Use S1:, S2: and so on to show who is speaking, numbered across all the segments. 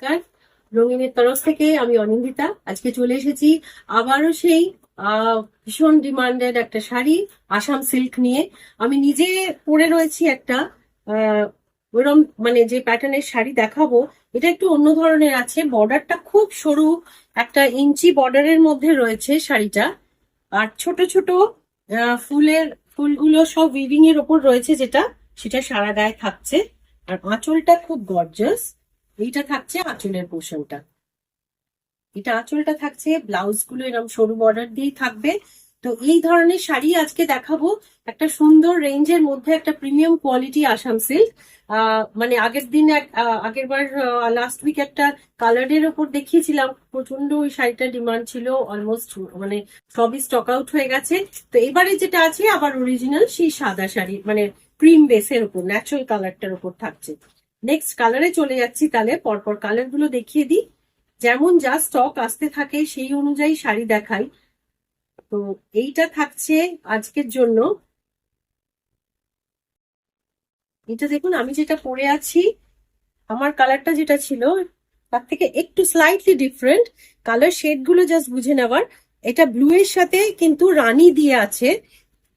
S1: নমস্কার। রঙিনের তরফ থেকে আমি অনিন্দিতা আজকে চলে এসেছি আবারও সেই ভীষণ ডিমান্ডেড একটা শাড়ি আসাম সিল্ক নিয়ে। আমি নিজে পরে রয়েছি একটা আহ ওরম মানে যে প্যাটার্নের শাড়ি দেখাবো, এটা একটু অন্য ধরনের আছে। বর্ডারটা খুব সরু, একটা ইঞ্চি বর্ডারের মধ্যে রয়েছে শাড়িটা। আর ছোট ছোট ফুলের ফুলগুলো সব উইভিং এর ওপর রয়েছে, যেটা সেটা সারা গায়ে থাকছে। আর আঁচলটা খুব গর্জাস। এইটা থাকছে আঁচলের পোর্শনটা, এটা আঁচলটা থাকছে, ব্লাউজ গুলো এরকম সরু বর্ডার দিয়েই থাকবে। তো এই ধরনের শাড়ি আজকে দেখাবো, একটা সুন্দর রেঞ্জের মধ্যে, একটা প্রিমিয়াম কোয়ালিটি আসাম সিল্ক। মানে আগের দিন আগের বার লাস্ট উইক একটা কালারের ওপর দেখিয়েছিলাম, প্রচন্ড ওই শাড়িটা ডিমান্ড ছিল, অলমোস্ট মানে সবই স্টক আউট হয়ে গেছে। তো এবারে যেটা আছে আবার অরিজিনাল সেই সাদা শাড়ি, মানে ক্রিম বেসের ওপর ন্যাচারাল কালারটার ওপর থাকছে। নেক্সট কালারে চলে যাচ্ছি, তাহলে পরপর কালার গুলো দেখিয়ে দিই। যেমন যা স্টক আসতে থাকে সেই অনুযায়ী শাড়ি দেখাই। তো এইটা থাকছে আজকের জন্য। এটা দেখুন, আমি যেটা পরে আছি, আমার কালারটা যেটা ছিল তার থেকে একটু স্লাইটলি ডিফারেন্ট। কালার শেড গুলো জাস্ট বুঝে নেওয়ার। এটা ব্লু এর সাথে কিন্তু রানী দিয়ে আছে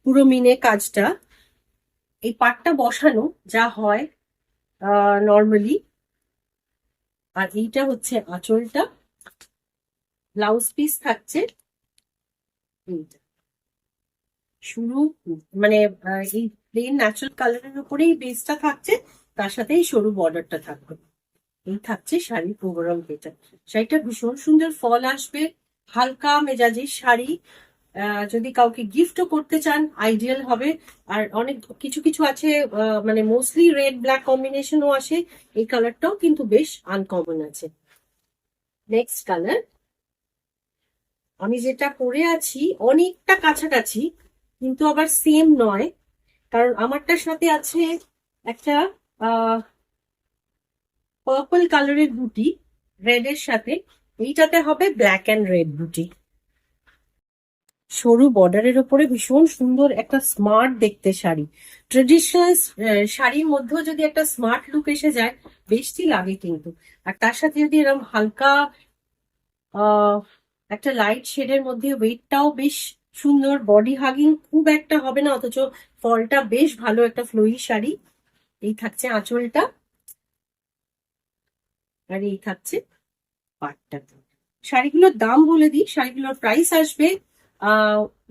S1: পুরো মিনে কাজটা, এই পাটটা বসানো যা হয় নর্মালি। আর এইটা হচ্ছে আঁচলটা, ব্লাউজ পিস থাকছে এইটা শুরু, মানে এই প্লেন ন্যাচারাল কালারের উপরেই বেসটা থাকছে, তার সাথে এই সরু বর্ডারটা থাকবে। এই থাকছে শাড়ির ওভারঅল এটা। শাড়িটা ভীষণ সুন্দর, ফল আসবে, হালকা মেজাজের শাড়ি। যদি কাউকে গিফটও করতে চান আইডিয়াল হবে। আর অনেক কিছু কিছু আছে, মানে মোস্টলি রেড ব্ল্যাক কম্বিনেশনও আসে, এই কালারটাও কিন্তু বেশ আনকমন আছে। নেক্সট কালার, আমি যেটা পরে আছি অনেকটা কাছাকাছি, কিন্তু আবার সেম নয়, কারণ আমারটার সাথে আছে একটা পার্পল কালারের বুটি রেড এর সাথে, এইটাতে হবে ব্ল্যাক অ্যান্ড রেড বুটি, সরু বর্ডারের ওপরে ভীষণ সুন্দর একটা স্মার্ট দেখতে শাড়ি। ট্রেডিশনাল শাড়ির মধ্যেও যদি একটা স্মার্ট লুক এসে যায়, বেশটি লাগে কিন্তু। আর তার সাথে যদি এরকম হালকা আহ একটা লাইট শেডের মধ্যে, ওয়েটটাও বেশ সুন্দর, বডি হাগিং খুব একটা হবে না, অথচ ফলটা বেশ ভালো, একটা ফ্লোয়ি শাড়ি। এই থাকছে আঁচলটা, আর এই থাকছে পাটটা। শাড়িগুলোর দাম বলে দিই, শাড়িগুলোর প্রাইস আসবে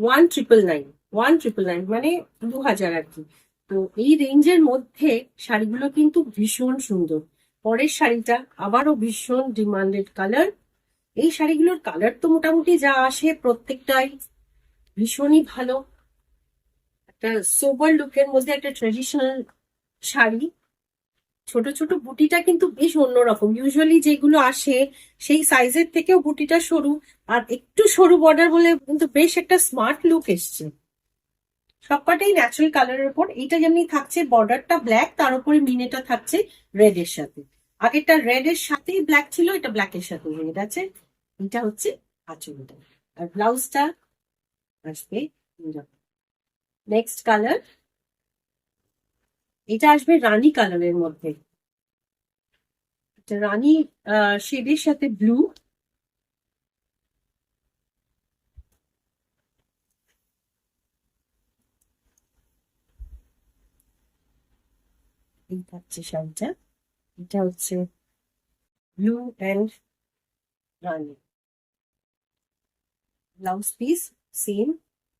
S1: 1999, 1999 মানে 2000 আর কি। তো এই রেঞ্জের মধ্যে শাড়িগুলো কিন্তু ভীষণ সুন্দর। পরের শাড়িটা আবারও ভীষণ ডিমান্ডেড কালার। এই শাড়িগুলোর কালার তো মোটামুটি যা আসে প্রত্যেকটাই ভীষণই ভালো। একটা সোবার লুকের মধ্যে একটা ট্রেডিশনাল শাড়ি। ছোট ছোট বুটিটা কিন্তু বেশ অন্যরকম, ইউজুয়ালি যেগুলো আসে সেই সাইজের থেকেও বুটিটা সরু, আর একটু সরু বর্ডার বলে কিন্তু বেশ একটা স্মার্ট লুক এসছে। সবকটাই ন্যাচারাল কালারের উপর। এইটা যেমনি থাকছে বর্ডারটা ব্ল্যাক, তার উপরে মিনেটা থাকছে রেড এর সাথে। আগেরটা রেড এর সাথেই ব্ল্যাক ছিল, এটা ব্ল্যাক এর সাথে রেড আছে। এটা হচ্ছে আঁচলটা, আর ব্লাউজটা আসবে নেক্সট কালার। এটা আসবে রানী কালারের মধ্যে, রানী শেডের সাথে ব্লু। এই থাকছে শাড়িটা, এটা হচ্ছে blue and Rani. Blouse piece same,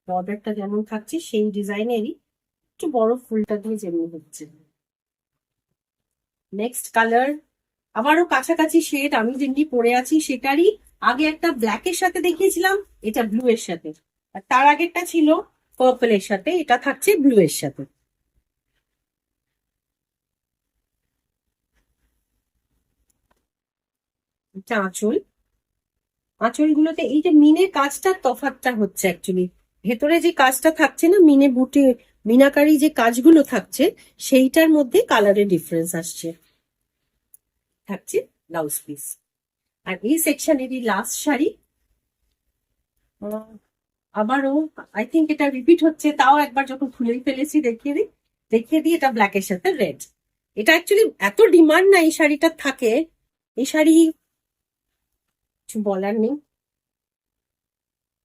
S1: বর্ডারটা যেমন থাকছে সেই ডিজাইনেরই, একটু বড় ফুলটা দিয়ে যেমনি হচ্ছে। নেক্সট কালার আবারও কাছাকাছি শেড, আমি যেমনি পরে আছি সেটারই। আগে একটা ব্ল্যাক এর সাথে দেখিয়েছিলাম, এটা ব্লু এর সাথে। আর তার আগেরটা ছিল পার্পল এর সাথে, এটা থাকছে ব্লু এর সাথে। এটা আঁচল, আঁচলগুলোতে এই যে মিনের কাজটার তফাৎটা হচ্ছে অ্যাকচুয়ালি, ভেতরে যে কাজটা থাকছে না মিনে বুটে, মিনাকারি যে কাজগুলো থাকছে সেইটার মধ্যে কালারের ডিফারেন্স আসছে। থাকছে ব্লাউজ পিস। আর এই সেকশনেরই লাস্ট শাড়ি, আবারও আই থিঙ্ক এটা রিপিট হচ্ছে, তাও একবার যখন খুলেই ফেলেছি দেখিয়ে দিই এটা ব্ল্যাক এর সাথে রেড। এটা অ্যাকচুয়ালি এত ডিমান্ড না এই শাড়িটা থাকে, এই শাড়ি কিছু বলার নেই,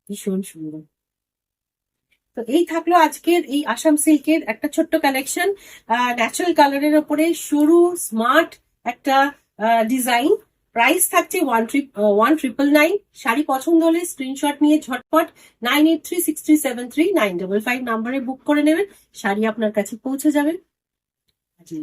S1: ভীষণ সুন্দর। তো এই থাকলো আজকের এই আসাম সিল্কের একটা ছোট্ট কালেকশন, ন্যাচারাল কালারের ওপরে সরু স্মার্ট একটা ডিজাইন। প্রাইস থাকছে 1,999। শাড়ি পছন্দ হলে স্ক্রিনশট নিয়ে ঝটপট 9836373955 নাম্বারে বুক করে নেবেন, শাড়ি আপনার কাছে পৌঁছে যাবে। জি।